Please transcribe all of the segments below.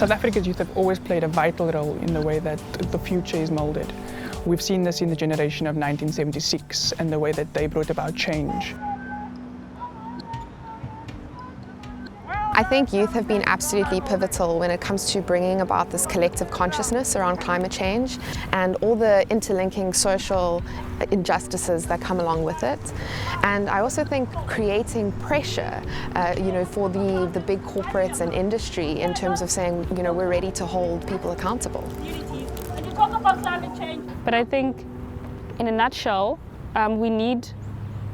South Africa's youth have always played a vital role in the way that the future is moulded. We've seen this in the generation of 1976 and the way that they brought about change. I think youth have been absolutely pivotal when it comes to bringing about this collective consciousness around climate change and all the interlinking social injustices that come along with it. And I also think creating pressure, for the big corporates and industry in terms of saying, we're ready to hold people accountable. When you talk about climate change. But I think, in a nutshell, we need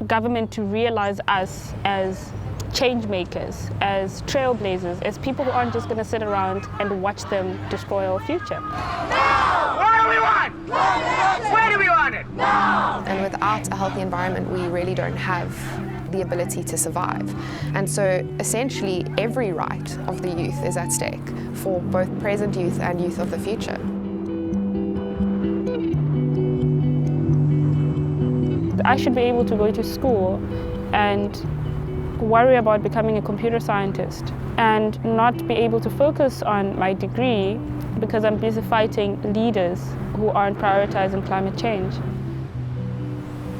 government to realize us as change makers, as trailblazers, as people who aren't just going to sit around and watch them destroy our future. No! What do we want? Where do we want it? No! And without a healthy environment, we really don't have the ability to survive. And so essentially every right of the youth is at stake for both present youth and youth of the future. I should be able to go to school and worry about becoming a computer scientist and not be able to focus on my degree because I'm busy fighting leaders who aren't prioritizing climate change.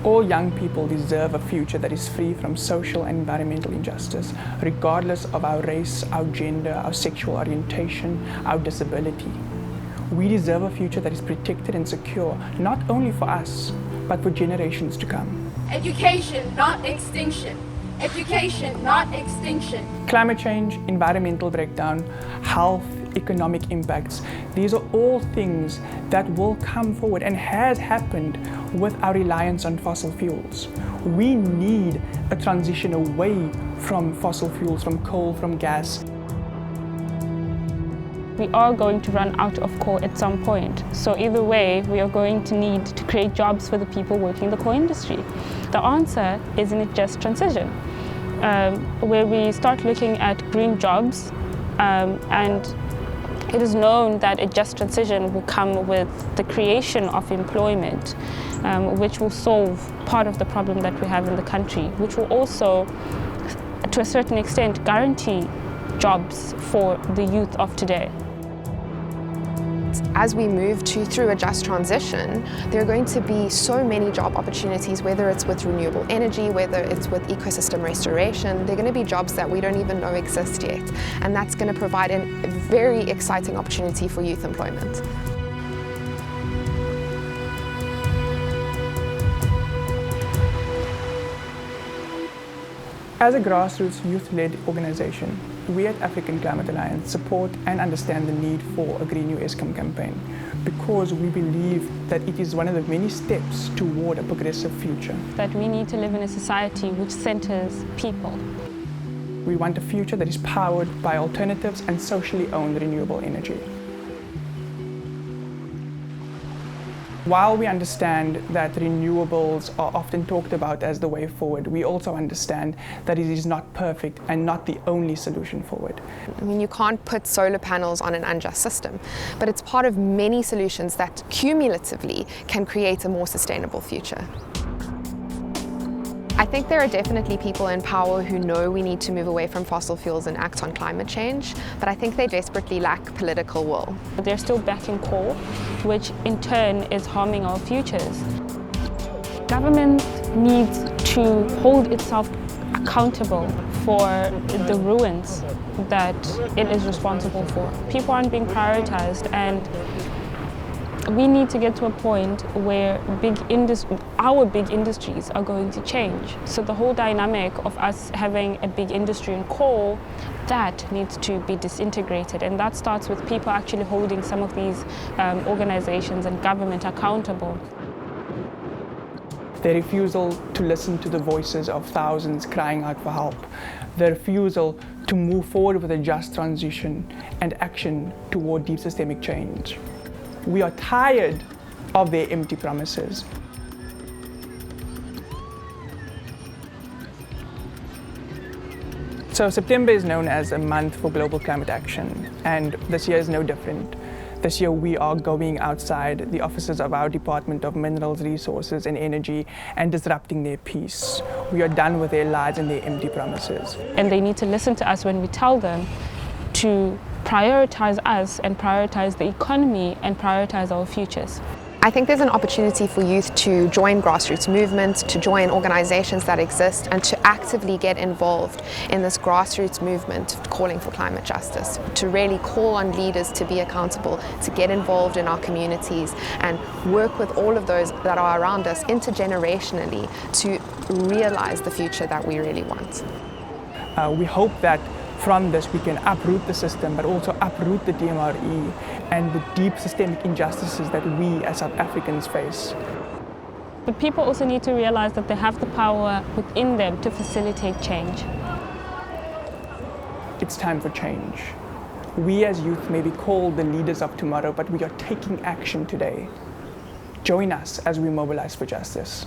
All young people deserve a future that is free from social and environmental injustice, regardless of our race, our gender, our sexual orientation, our disability. We deserve a future that is protected and secure, not only for us, but for generations to come. Education, not extinction. Education, not extinction. Climate change, environmental breakdown, health, economic impacts, these are all things that will come forward and has happened with our reliance on fossil fuels. We need a transition away from fossil fuels, from coal, from gas. We are going to run out of coal at some point. So either way, we are going to need to create jobs for the people working in the coal industry. The answer is in a just transition, where we start looking at green jobs, and it is known that a just transition will come with the creation of employment, which will solve part of the problem that we have in the country, which will also, to a certain extent, guarantee jobs for the youth of today. As we move through a just transition, there are going to be so many job opportunities, whether it's with renewable energy, whether it's with ecosystem restoration. There are going to be jobs that we don't even know exist yet. And that's going to provide a very exciting opportunity for youth employment. As a grassroots youth-led organization, we at African Climate Alliance support and understand the need for a Green New Eskom campaign because we believe that it is one of the many steps toward a progressive future. That we need to live in a society which centers people. We want a future that is powered by alternatives and socially owned renewable energy. While we understand that renewables are often talked about as the way forward, we also understand that it is not perfect and not the only solution forward. I mean, you can't put solar panels on an unjust system, but it's part of many solutions that cumulatively can create a more sustainable future. I think there are definitely people in power who know we need to move away from fossil fuels and act on climate change, but I think they desperately lack political will. They're still backing coal, which in turn is harming our futures. Government needs to hold itself accountable for the ruins that it is responsible for. People aren't being prioritized, and we need to get to a point where our big industries are going to change. So the whole dynamic of us having a big industry in coal, that needs to be disintegrated. And that starts with people actually holding some of these organizations and government accountable. The refusal to listen to the voices of thousands crying out for help. The refusal to move forward with a just transition and action toward deep systemic change. We are tired of their empty promises. So September is known as a month for global climate action, and this year is no different. This year we are going outside the offices of our Department of Minerals, Resources and Energy and disrupting their peace. We are done with their lies and their empty promises. And they need to listen to us when we tell them to prioritize us and prioritize the economy and prioritize our futures. I think there's an opportunity for youth to join grassroots movements, to join organizations that exist, and to actively get involved in this grassroots movement calling for climate justice, to really call on leaders to be accountable, to get involved in our communities and work with all of those that are around us intergenerationally to realize the future that we really want. We hope that from this we can uproot the system, but also uproot the DMRE and the deep systemic injustices that we as South Africans face. But people also need to realize that they have the power within them to facilitate change. It's time for change. We as youth may be called the leaders of tomorrow, but we are taking action today. Join us as we mobilize for justice.